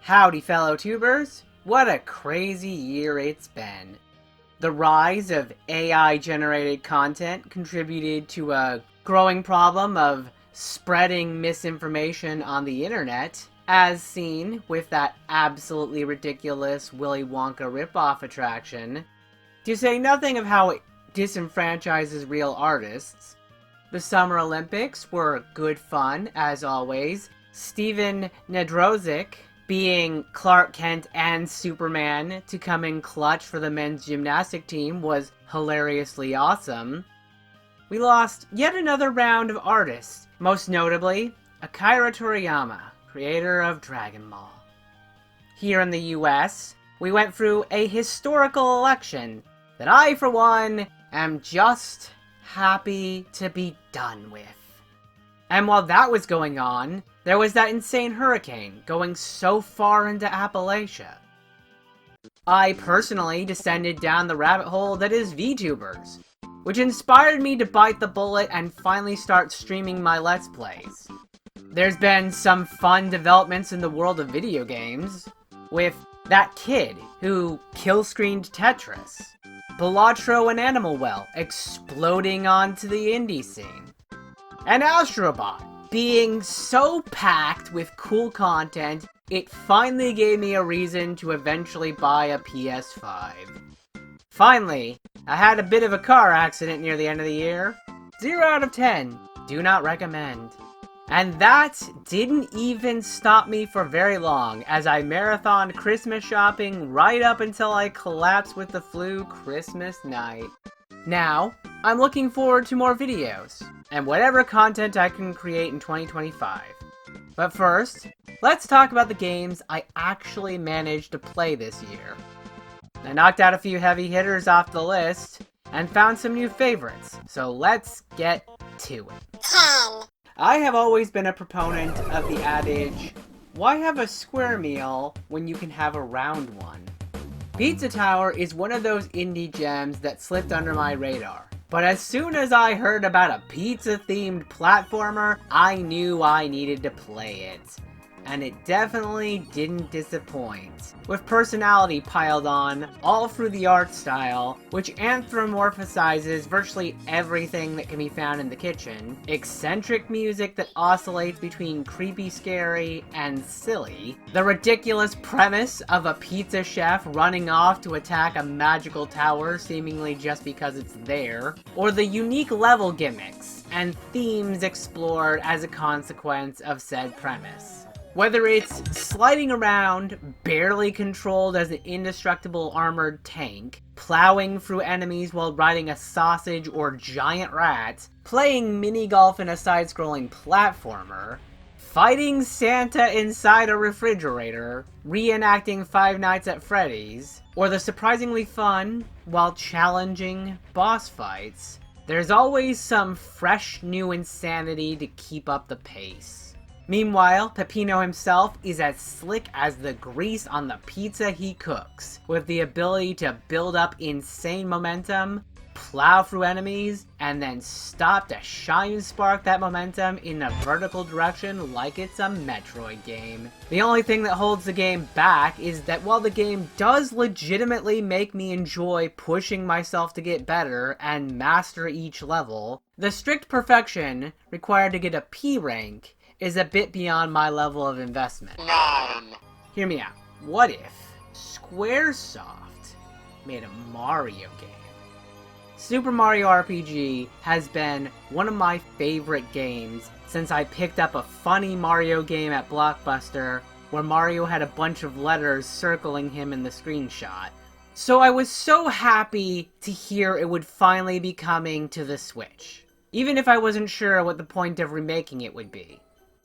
Howdy fellow tubers, what a crazy year it's been. The rise of AI-generated content contributed to a growing problem of spreading misinformation on the internet, as seen with that absolutely ridiculous Willy Wonka ripoff attraction, to say nothing of how it disenfranchises real artists. The Summer Olympics were good fun, as always. Steven Nedrozik being Clark Kent and Superman to come in clutch for the men's gymnastic team was hilariously awesome. We lost yet another round of artists, most notably Akira Toriyama, creator of Dragon Ball. Here in the US, we went through a historical election that I, for one, am just happy to be done with. And while that was going on, there was that insane hurricane going so far into Appalachia. I personally descended down the rabbit hole that is VTubers, which inspired me to bite the bullet and finally start streaming my Let's Plays. There's been some fun developments in the world of video games, with that kid who kill-screened Tetris, Balatro and Animal Well exploding onto the indie scene, and Astrobot being so packed with cool content, it finally gave me a reason to eventually buy a PS5. Finally, I had a bit of a car accident near the end of the year. 0 out of 10, do not recommend. And that didn't even stop me for very long, as I marathoned Christmas shopping right up until I collapsed with the flu Christmas night. Now, I'm looking forward to more videos, and whatever content I can create in 2025. But first, let's talk about the games I actually managed to play this year. I knocked out a few heavy hitters off the list, and found some new favorites, so let's get to it. 10. I have always been a proponent of the adage, why have a square meal when you can have a round one? Pizza Tower is one of those indie gems that slipped under my radar. But as soon as I heard about a pizza-themed platformer, I knew I needed to play it. And it definitely didn't disappoint, with personality piled on all through the art style, which anthropomorphizes virtually everything that can be found in the kitchen, eccentric music that oscillates between creepy scary and silly, the ridiculous premise of a pizza chef running off to attack a magical tower seemingly just because it's there, or the unique level gimmicks and themes explored as a consequence of said premise. Whether it's sliding around, barely controlled as an indestructible armored tank, plowing through enemies while riding a sausage or giant rat, playing mini-golf in a side-scrolling platformer, fighting Santa inside a refrigerator, reenacting Five Nights at Freddy's, or the surprisingly fun, while challenging, boss fights, there's always some fresh new insanity to keep up the pace. Meanwhile, Peppino himself is as slick as the grease on the pizza he cooks, with the ability to build up insane momentum, plow through enemies, and then stop to shine spark that momentum in a vertical direction like it's a Metroid game. The only thing that holds the game back is that while the game does legitimately make me enjoy pushing myself to get better and master each level, the strict perfection required to get a P rank is a bit beyond my level of investment. 9. Hear me out. What if Squaresoft made a Mario game? Super Mario RPG has been one of my favorite games since I picked up a funny Mario game at Blockbuster where Mario had a bunch of letters circling him in the screenshot. So I was so happy to hear it would finally be coming to the Switch, even if I wasn't sure what the point of remaking it would be.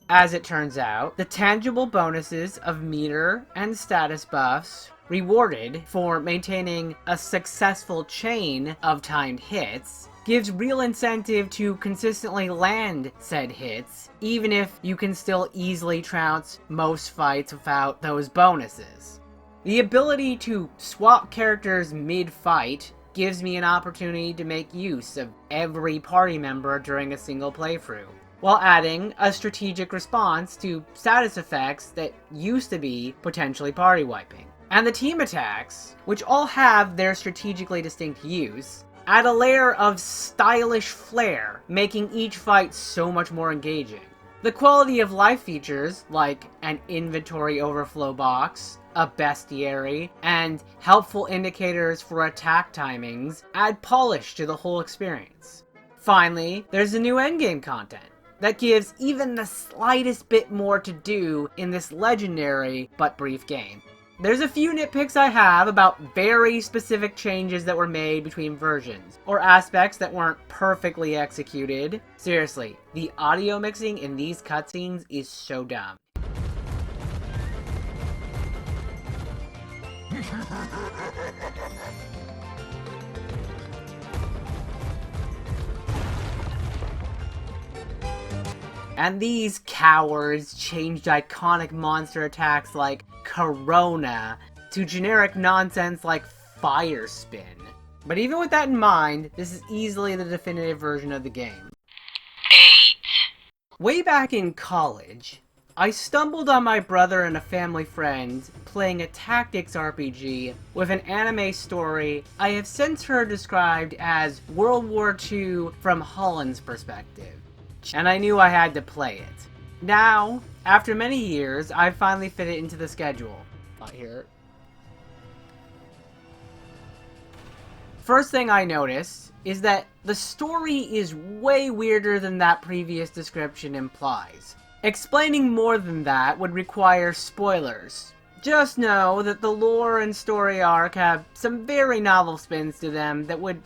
As it turns out, the tangible bonuses of meter and status buffs rewarded for maintaining a successful chain of timed hits gives real incentive to consistently land said hits, even if you can still easily trounce most fights without those bonuses. The ability to swap characters mid-fight gives me an opportunity to make use of every party member during a single playthrough, while adding a strategic response to status effects that used to be potentially party wiping. And the team attacks, which all have their strategically distinct use, add a layer of stylish flair, making each fight so much more engaging. The quality of life features, like an inventory overflow box, a bestiary, and helpful indicators for attack timings, add polish to the whole experience. Finally, there's the new endgame content that gives even the slightest bit more to do in this legendary but brief game. There's a few nitpicks I have about very specific changes that were made between versions, or aspects that weren't perfectly executed. Seriously, the audio mixing in these cutscenes is so dumb. And these cowards changed iconic monster attacks like Corona to generic nonsense like Fire Spin. But even with that in mind, this is easily the definitive version of the game. 8. Way back in college, I stumbled on my brother and a family friend playing a tactics RPG with an anime story I have since heard described as World War II from Holland's perspective. And I knew I had to play it. Now, after many years, I finally fit it into the schedule. Not here. First thing I noticed is that the story is way weirder than that previous description implies. Explaining more than that would require spoilers. Just know that the lore and story arc have some very novel spins to them that would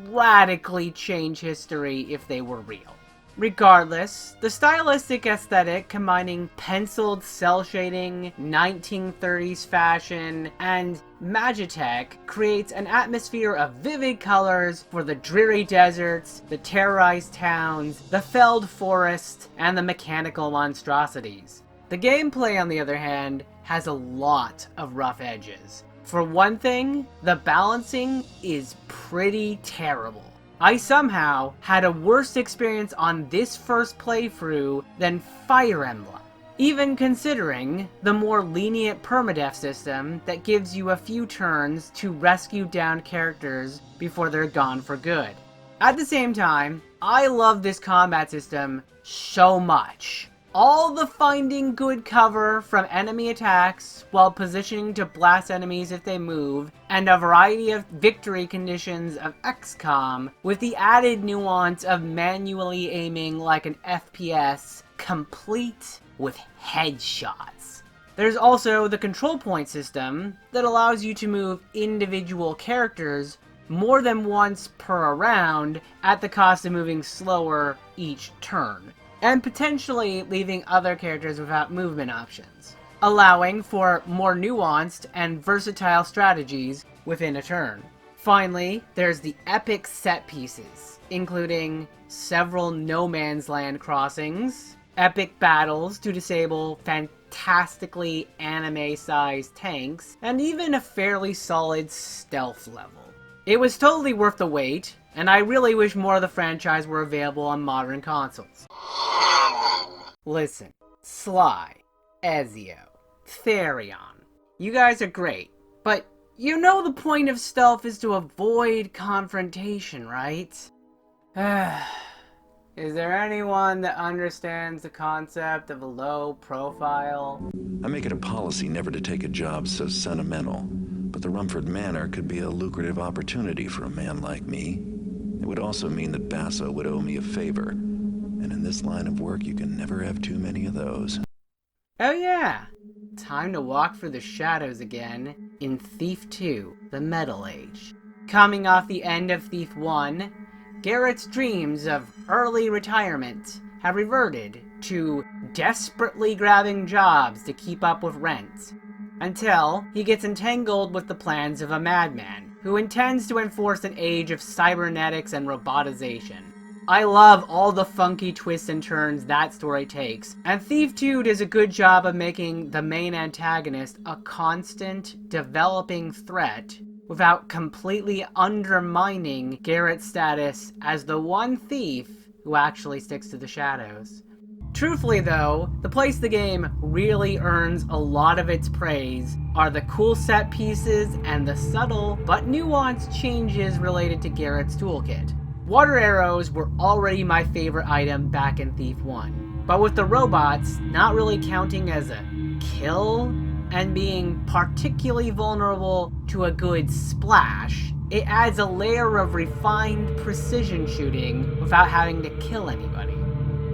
radically change history if they were real. Regardless, the stylistic aesthetic combining penciled cell shading, 1930s fashion, and Magitech creates an atmosphere of vivid colors for the dreary deserts, the terrorized towns, the felled forest, and the mechanical monstrosities. The gameplay, on the other hand, has a lot of rough edges. For one thing, the balancing is pretty terrible. I somehow had a worse experience on this first playthrough than Fire Emblem, even considering the more lenient permadeath system that gives you a few turns to rescue downed characters before they're gone for good. At the same time, I love this combat system so much. All the finding good cover from enemy attacks while positioning to blast enemies if they move, and a variety of victory conditions of XCOM with the added nuance of manually aiming like an FPS, complete with headshots. There's also the control point system that allows you to move individual characters more than once per round at the cost of moving slower each turn, and potentially leaving other characters without movement options, allowing for more nuanced and versatile strategies within a turn. Finally, there's the epic set pieces, including several no man's land crossings, epic battles to disable fantastically anime-sized tanks, and even a fairly solid stealth level. It was totally worth the wait, and I really wish more of the franchise were available on modern consoles. Listen, Sly, Ezio, Therion, you guys are great, but you know the point of stealth is to avoid confrontation, right? Is there anyone that understands the concept of a low profile? I make it a policy never to take a job so sentimental, but the Rumford Manor could be a lucrative opportunity for a man like me. It would also mean that Basso would owe me a favor, and in this line of work you can never have too many of those. Oh yeah, time to walk through the shadows again in Thief 2, The Metal Age. Coming off the end of Thief 1, Garrett's dreams of early retirement have reverted to desperately grabbing jobs to keep up with rent, until he gets entangled with the plans of a madman who intends to enforce an age of cybernetics and robotization. I love all the funky twists and turns that story takes, and Thief 2 does a good job of making the main antagonist a constant, developing threat without completely undermining Garrett's status as the one thief who actually sticks to the shadows. Truthfully though, the place the game really earns a lot of its praise are the cool set pieces and the subtle but nuanced changes related to Garrett's toolkit. Water arrows were already my favorite item back in Thief 1, but with the robots not really counting as a kill and being particularly vulnerable to a good splash, it adds a layer of refined precision shooting without having to kill anybody.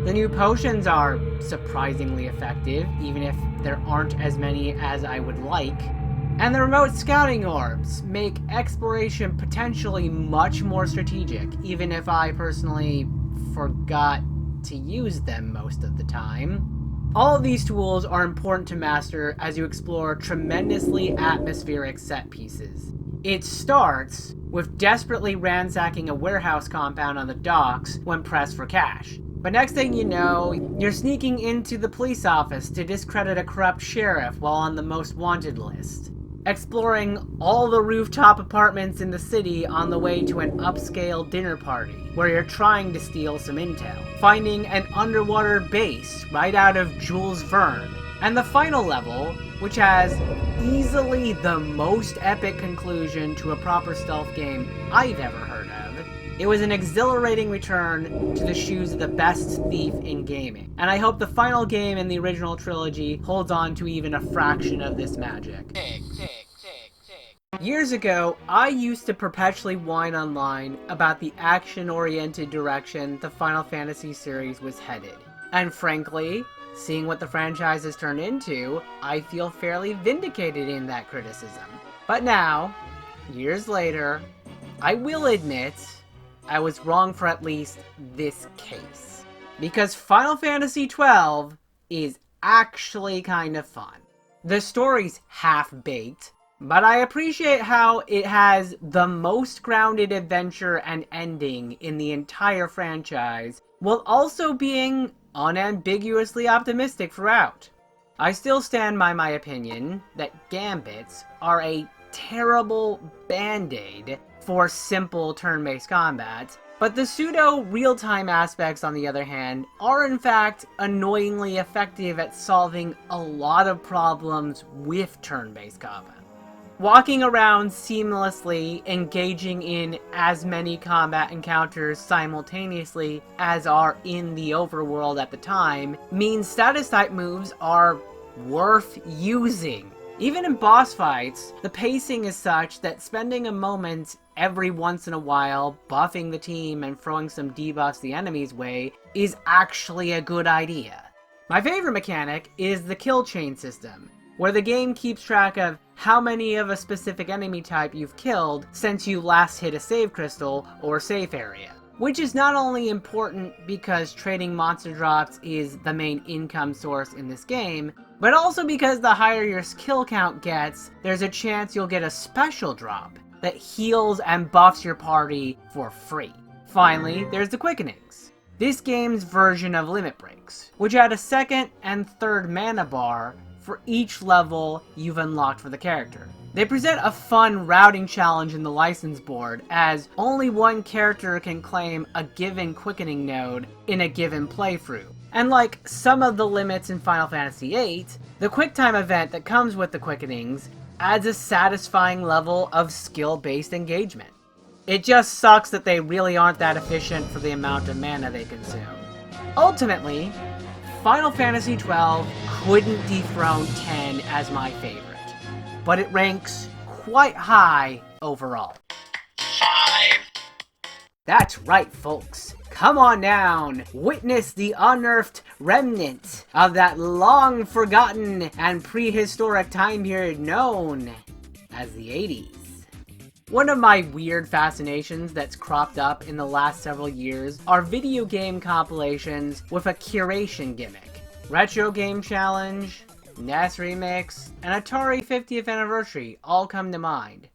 The new potions are surprisingly effective, even if there aren't as many as I would like. And the remote scouting orbs make exploration potentially much more strategic, even if I personally forgot to use them most of the time. All of these tools are important to master as you explore tremendously atmospheric set pieces. It starts with desperately ransacking a warehouse compound on the docks when pressed for cash. But next thing you know, you're sneaking into the police office to discredit a corrupt sheriff while on the most wanted list. Exploring all the rooftop apartments in the city on the way to an upscale dinner party, where you're trying to steal some intel. Finding an underwater base right out of Jules Verne. And the final level, which has easily the most epic conclusion to a proper stealth game I've ever heard of. It was an exhilarating return to the shoes of the best thief in gaming, and I hope the final game in the original trilogy holds on to even a fraction of this magic. Years ago, I used to perpetually whine online about the action-oriented direction the Final Fantasy series was headed, and frankly, seeing what the franchise has turned into, I feel fairly vindicated in that criticism. But now, years later, I will admit I was wrong for at least this case. Because Final Fantasy XII is actually kind of fun. The story's half-baked, but I appreciate how it has the most grounded adventure and ending in the entire franchise, while also being unambiguously optimistic throughout. I still stand by my opinion that gambits are a terrible band-aid for simple turn-based combat, but the pseudo-real-time aspects, on the other hand, are in fact annoyingly effective at solving a lot of problems with turn-based combat. Walking around seamlessly, engaging in as many combat encounters simultaneously as are in the overworld at the time, means status type moves are worth using. Even in boss fights, the pacing is such that spending a moment every once in a while buffing the team and throwing some debuffs the enemy's way is actually a good idea. My favorite mechanic is the kill chain system, where the game keeps track of how many of a specific enemy type you've killed since you last hit a save crystal or safe area. Which is not only important because trading monster drops is the main income source in this game, but also because the higher your skill count gets, there's a chance you'll get a special drop that heals and buffs your party for free. Finally, there's the Quickenings, this game's version of Limit Breaks, which add a second and third mana bar for each level you've unlocked for the character. They present a fun routing challenge in the license board, as only one character can claim a given quickening node in a given playthrough. And like some of the limits in Final Fantasy VIII, the QuickTime event that comes with the quickenings adds a satisfying level of skill-based engagement. It just sucks that they really aren't that efficient for the amount of mana they consume. Ultimately, Final Fantasy XII couldn't dethrone 10 as my favorite, but it ranks quite high overall. 5. That's right, folks. Come on down, witness the unearthed remnant of that long-forgotten and prehistoric time period known as the 80s. One of my weird fascinations that's cropped up in the last several years are video game compilations with a curation gimmick. Retro Game Challenge, NES Remix, and Atari 50th Anniversary all come to mind.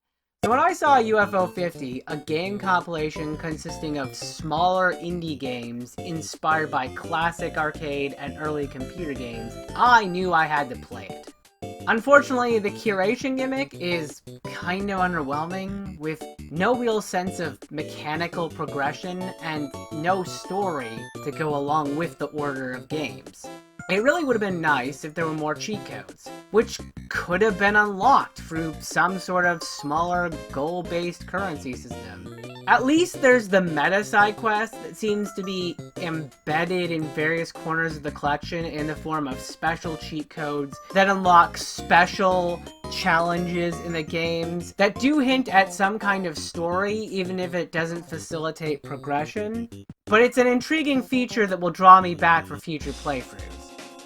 So when I saw UFO 50, a game compilation consisting of smaller indie games inspired by classic arcade and early computer games, I knew I had to play it. Unfortunately, the curation gimmick is kind of underwhelming, with no real sense of mechanical progression and no story to go along with the order of games. It really would have been nice if there were more cheat codes, which could have been unlocked through some sort of smaller goal-based currency system. At least there's the meta side quest that seems to be embedded in various corners of the collection in the form of special cheat codes that unlock special challenges in the games that do hint at some kind of story, even if it doesn't facilitate progression. But it's an intriguing feature that will draw me back for future playthroughs.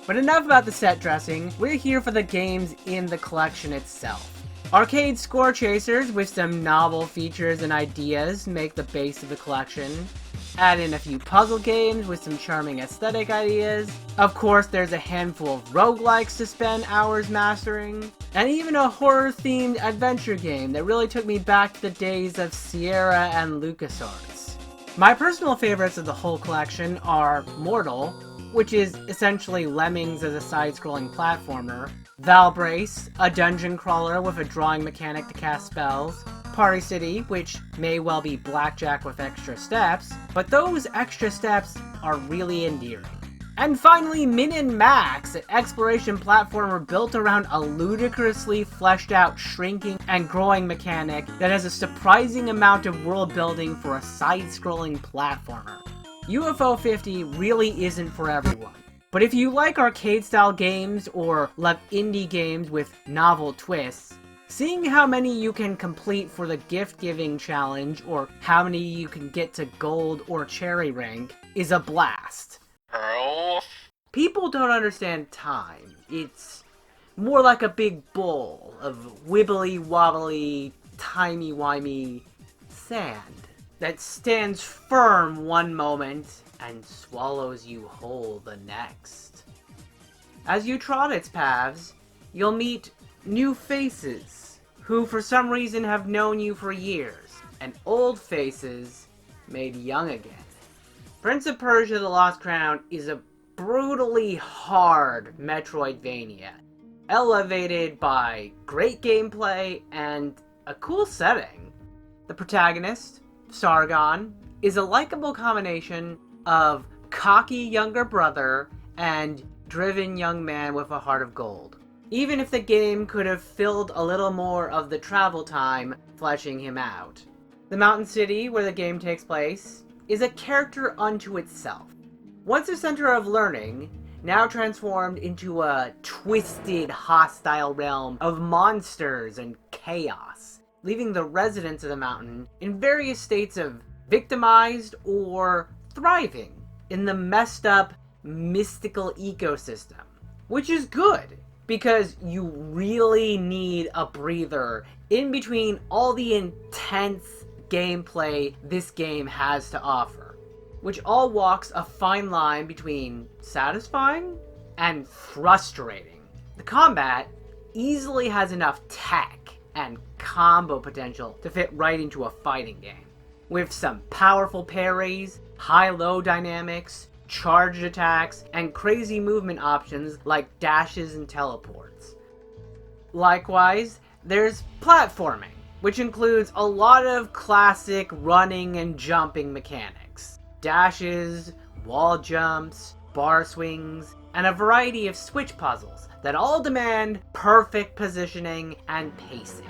But enough about the set dressing, we're here for the games in the collection itself. Arcade score chasers with some novel features and ideas make the base of the collection. Add in a few puzzle games with some charming aesthetic ideas. Of course, there's a handful of roguelikes to spend hours mastering. And even a horror-themed adventure game that really took me back to the days of Sierra and LucasArts. My personal favorites of the whole collection are Mortal, which is essentially Lemmings as a side-scrolling platformer, Valbrace, a dungeon crawler with a drawing mechanic to cast spells, Party City, which may well be blackjack with extra steps, but those extra steps are really endearing. And finally, Min & Max, an exploration platformer built around a ludicrously fleshed out shrinking and growing mechanic that has a surprising amount of world building for a side-scrolling platformer. UFO 50 really isn't for everyone. But if you like arcade-style games or love indie games with novel twists, seeing how many you can complete for the gift-giving challenge or how many you can get to gold or cherry rank is a blast. People don't understand time. It's more like a big bowl of wibbly-wobbly, timey-wimey sand that stands firm one moment and swallows you whole the next. As you trot its paths, you'll meet new faces who for some reason have known you for years, and old faces made young again. Prince of Persia: The Lost Crown is a brutally hard Metroidvania, elevated by great gameplay and a cool setting. The protagonist, Sargon, is a likable combination of cocky younger brother and driven young man with a heart of gold. Even if the game could have filled a little more of the travel time fleshing him out. The mountain city where the game takes place is a character unto itself. Once a center of learning, now transformed into a twisted, hostile realm of monsters and chaos, leaving the residents of the mountain in various states of victimized or thriving in the messed up, mystical ecosystem. Which is good, because you really need a breather in between all the intense gameplay this game has to offer, which all walks a fine line between satisfying and frustrating. The combat easily has enough tech and combo potential to fit right into a fighting game, with some powerful parries, high-low dynamics, charged attacks, and crazy movement options like dashes and teleports. Likewise, there's platforming, which includes a lot of classic running and jumping mechanics, dashes, wall jumps, bar swings, and a variety of switch puzzles that all demand perfect positioning and pacing.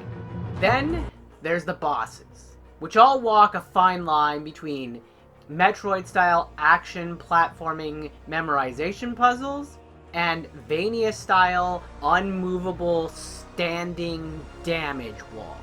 Then there's the bosses, which all walk a fine line between Metroid-style action platforming memorization puzzles and Vania-style unmovable standing damage walls.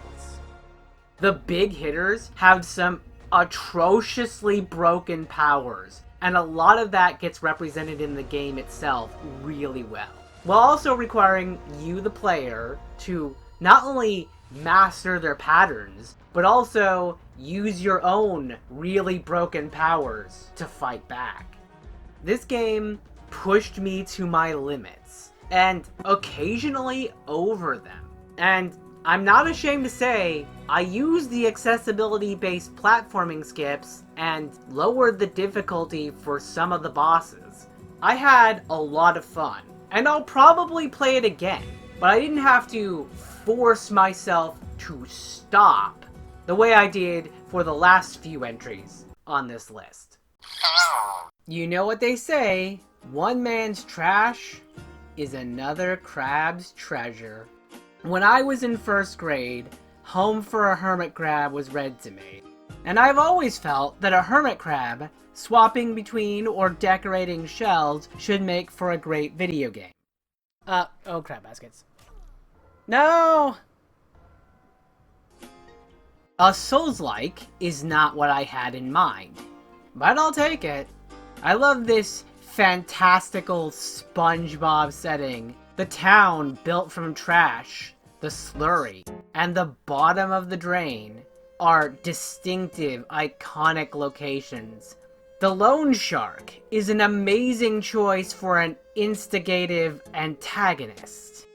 The big hitters have some atrociously broken powers, and a lot of that gets represented in the game itself really well, while also requiring you, the player, to not only master their patterns, but also use your own really broken powers to fight back. This game pushed me to my limits, and occasionally over them. And I'm not ashamed to say, I used the accessibility-based platforming skips and lowered the difficulty for some of the bosses. I had a lot of fun, and I'll probably play it again. but I didn't have to force myself to stop the way I did for the last few entries on this list. You know what they say, one man's trash is another crab's treasure. When I was in first grade, Home for a Hermit Crab was read to me. And I've always felt that a hermit crab, swapping between or decorating shells, should make for a great video game. Oh, crab baskets. No! A Souls-like is not what I had in mind, but I'll take it. I love this fantastical SpongeBob setting, the town built from trash, the slurry, and the bottom of the drain are distinctive, iconic locations. The Loan Shark is an amazing choice for an instigative antagonist.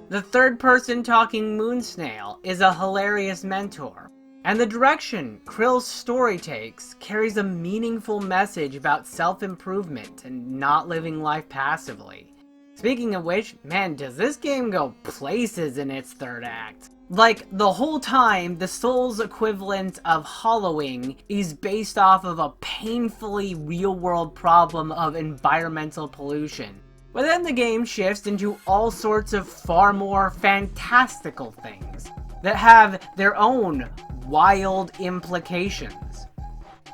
The third-person talking moon snail is a hilarious mentor. And the direction Krill's story takes carries a meaningful message about self-improvement and not living life passively. Speaking of which, man, does this game go places in its third act. Like, the whole time, the Souls equivalent of hollowing is based off of a painfully real-world problem of environmental pollution. But then the game shifts into all sorts of far more fantastical things that have their own wild implications.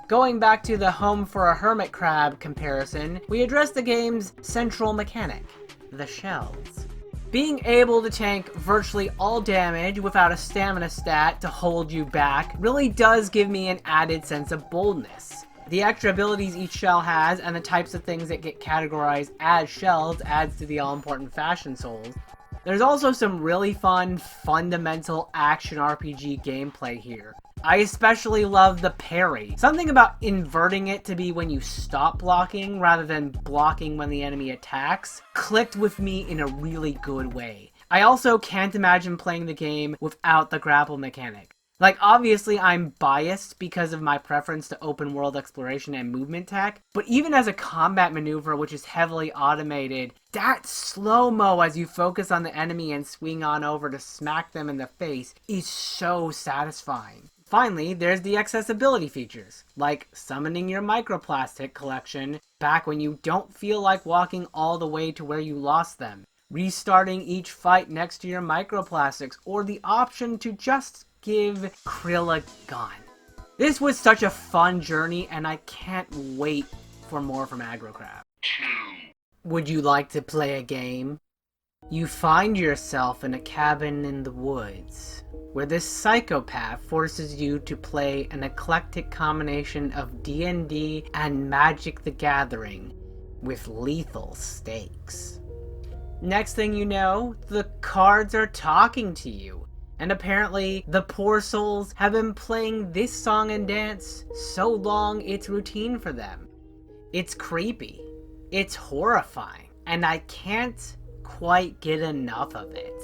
Going back to the Home for a Hermit Crab comparison, we address the game's central mechanic, the shells. Being able to tank virtually all damage without a stamina stat to hold you back really does give me an added sense of boldness. The extra abilities each shell has and the types of things that get categorized as shells adds to the all-important fashion Souls. There's also some really fun, fundamental action RPG gameplay here. I especially love the parry. Something about inverting it to be when you stop blocking rather than blocking when the enemy attacks clicked with me in a really good way. I also can't imagine playing the game without the grapple mechanic. Like, obviously I'm biased because of my preference to open world exploration and movement tech, but even as a combat maneuver which is heavily automated, that slow-mo as you focus on the enemy and swing on over to smack them in the face is so satisfying. Finally, there's the accessibility features, like summoning your microplastic collection back when you don't feel like walking all the way to where you lost them, restarting each fight next to your microplastics, or the option to just give Krill a gun. This was such a fun journey and I can't wait for more from Aggro Crab. Would you like to play a game? You find yourself in a cabin in the woods, where this psychopath forces you to play an eclectic combination of D&D and Magic the Gathering, with lethal stakes. Next thing you know, the cards are talking to you. And apparently, the poor souls have been playing this song and dance so long it's routine for them. It's creepy. It's horrifying. And I can't quite get enough of it.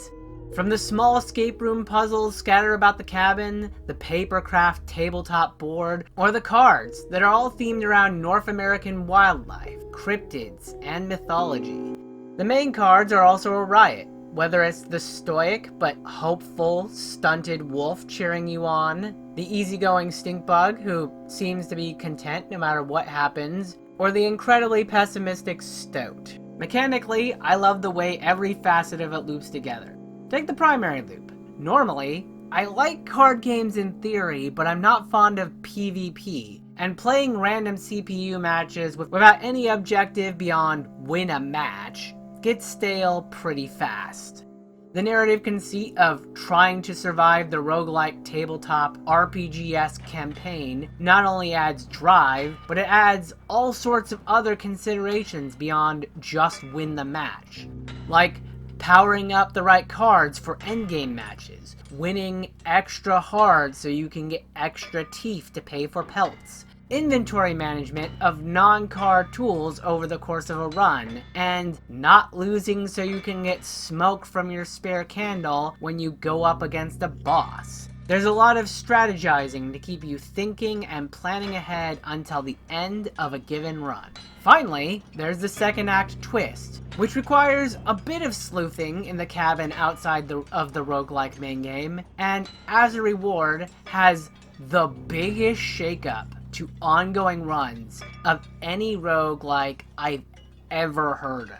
From the small escape room puzzles scattered about the cabin, the papercraft tabletop board, or the cards that are all themed around North American wildlife, cryptids, and mythology. The main cards are also a riot. Whether it's the stoic but hopeful, stunted wolf cheering you on, the easygoing stink bug who seems to be content no matter what happens, or the incredibly pessimistic stoat. Mechanically, I love the way every facet of it loops together. Take the primary loop. Normally, I like card games in theory, but I'm not fond of PvP, and playing random CPU matches without any objective beyond win a match gets stale pretty fast. The narrative conceit of trying to survive the roguelike tabletop RPG-esque campaign not only adds drive, but it adds all sorts of other considerations beyond just win the match. Like powering up the right cards for endgame matches, winning extra hard so you can get extra teeth to pay for pelts, inventory management of non-card tools over the course of a run, and not losing so you can get smoke from your spare candle when you go up against a boss. There's a lot of strategizing to keep you thinking and planning ahead until the end of a given run. Finally, there's the second act twist, which requires a bit of sleuthing in the cabin outside of the roguelike main game, and as a reward, has the biggest shakeup to ongoing runs of any roguelike I've ever heard of.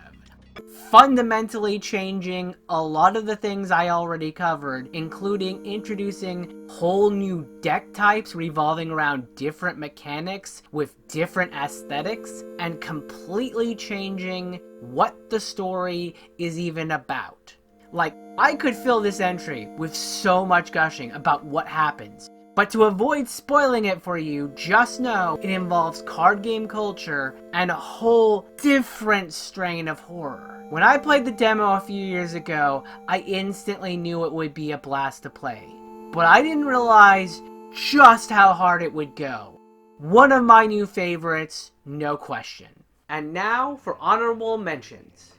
Fundamentally changing a lot of the things I already covered, including introducing whole new deck types revolving around different mechanics with different aesthetics, and completely changing what the story is even about. Like, I could fill this entry with so much gushing about what happens, but to avoid spoiling it for you, just know it involves card game culture and a whole different strain of horror. When I played the demo a few years ago, I instantly knew it would be a blast to play. But I didn't realize just how hard it would go. One of my new favorites, no question. And now for honorable mentions.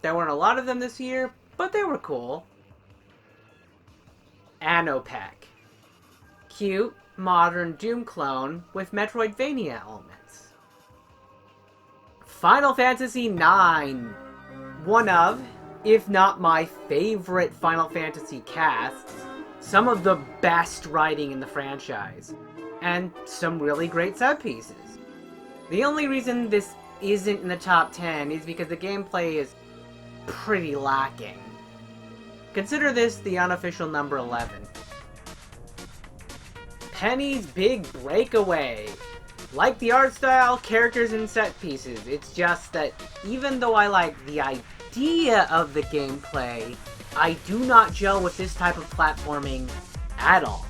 There weren't a lot of them this year, but they were cool. Anopec. Cute, modern Doom clone with Metroidvania elements. Final Fantasy IX. One of, if not my favorite Final Fantasy casts, some of the best writing in the franchise, and some really great set pieces. The only reason this isn't in the top 10 is because the gameplay is pretty lacking. Consider this the unofficial number 11. Penny's Big Breakaway. Like the art style, characters, and set pieces, it's just that even though I like the idea of the gameplay, I do not gel with this type of platforming at all.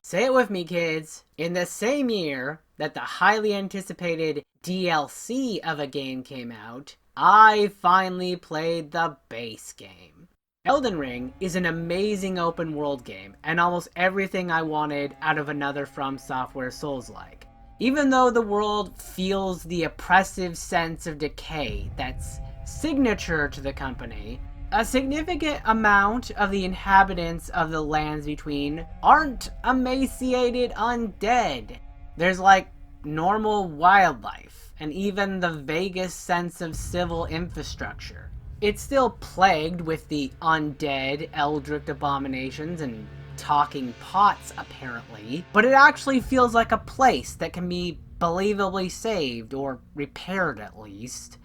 Say it with me, kids. In the same year that the highly anticipated DLC of a game came out, I finally played the base game. Elden Ring is an amazing open world game, and almost everything I wanted out of another From Software Souls-like. Even though the world feels the oppressive sense of decay that's signature to the company, a significant amount of the inhabitants of the lands between aren't emaciated undead. There's like normal wildlife, and even the vaguest sense of civil infrastructure. It's still plagued with the undead, eldritch abominations and talking pots, apparently, but it actually feels like a place that can be believably saved, or repaired at least.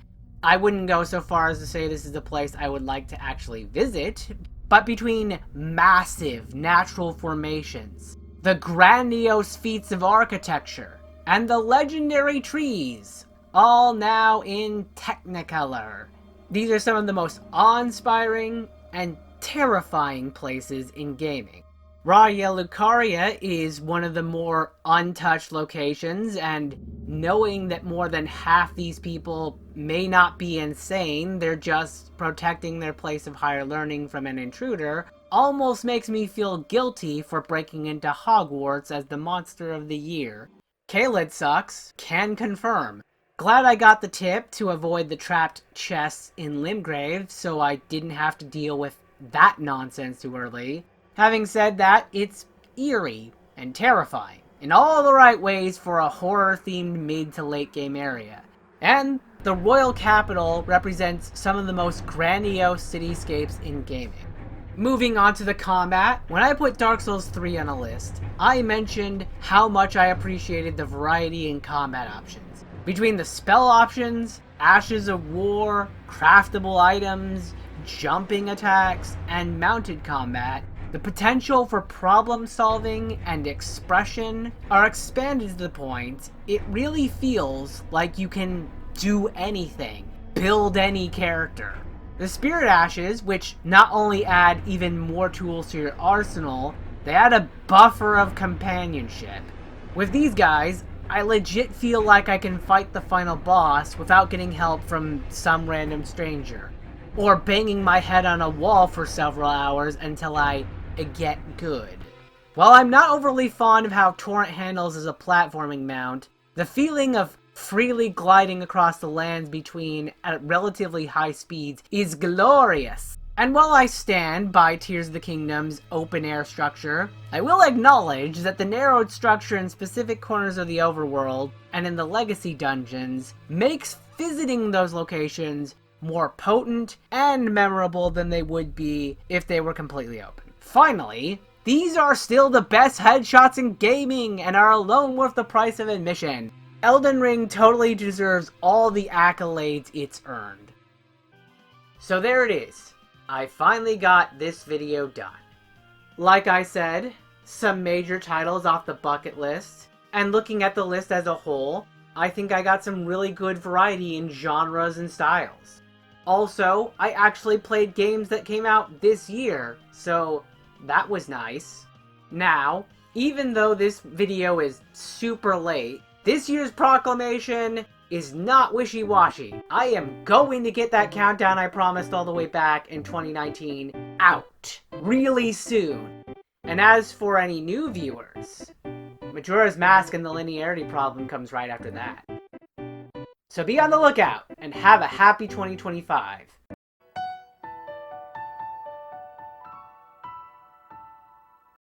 I wouldn't go so far as to say this is a place I would like to actually visit, but between massive natural formations, the grandiose feats of architecture, and the legendary trees, all now in Technicolor, these are some of the most awe-inspiring and terrifying places in gaming. Raya Lucaria is one of the more untouched locations, and knowing that more than half these people may not be insane, they're just protecting their place of higher learning from an intruder, almost makes me feel guilty for breaking into Hogwarts as the monster of the year. Caelid sucks, can confirm. Glad I got the tip to avoid the trapped chests in Limgrave, so I didn't have to deal with that nonsense too early. Having said that, it's eerie and terrifying in all the right ways for a horror-themed mid to late game area. And the Royal Capital represents some of the most grandiose cityscapes in gaming. Moving on to the combat, when I put Dark Souls 3 on a list, I mentioned how much I appreciated the variety in combat options. Between the spell options, Ashes of War, craftable items, jumping attacks, and mounted combat, the potential for problem solving and expression are expanded to the point it really feels like you can do anything, build any character. The Spirit Ashes, which not only add even more tools to your arsenal, they add a buffer of companionship. With these guys, I legit feel like I can fight the final boss without getting help from some random stranger, or banging my head on a wall for several hours until I get good. While I'm not overly fond of how Torrent handles as a platforming mount, the feeling of freely gliding across the lands between at relatively high speeds is glorious. And while I stand by Tears of the Kingdom's open-air structure, I will acknowledge that the narrowed structure in specific corners of the overworld and in the legacy dungeons makes visiting those locations more potent and memorable than they would be if they were completely open. Finally, these are still the best headshots in gaming and are alone worth the price of admission. Elden Ring totally deserves all the accolades it's earned. So there it is. I finally got this video done. Like I said, some major titles off the bucket list, and looking at the list as a whole, I think I got some really good variety in genres and styles. Also, I actually played games that came out this year, so that was nice. Now, even though this video is super late, this year's proclamation is not wishy-washy. I am going to get that countdown I promised all the way back in 2019 out really soon. And as for any new viewers, Majora's Mask and the linearity problem comes right after that. So be on the lookout and have a happy 2025.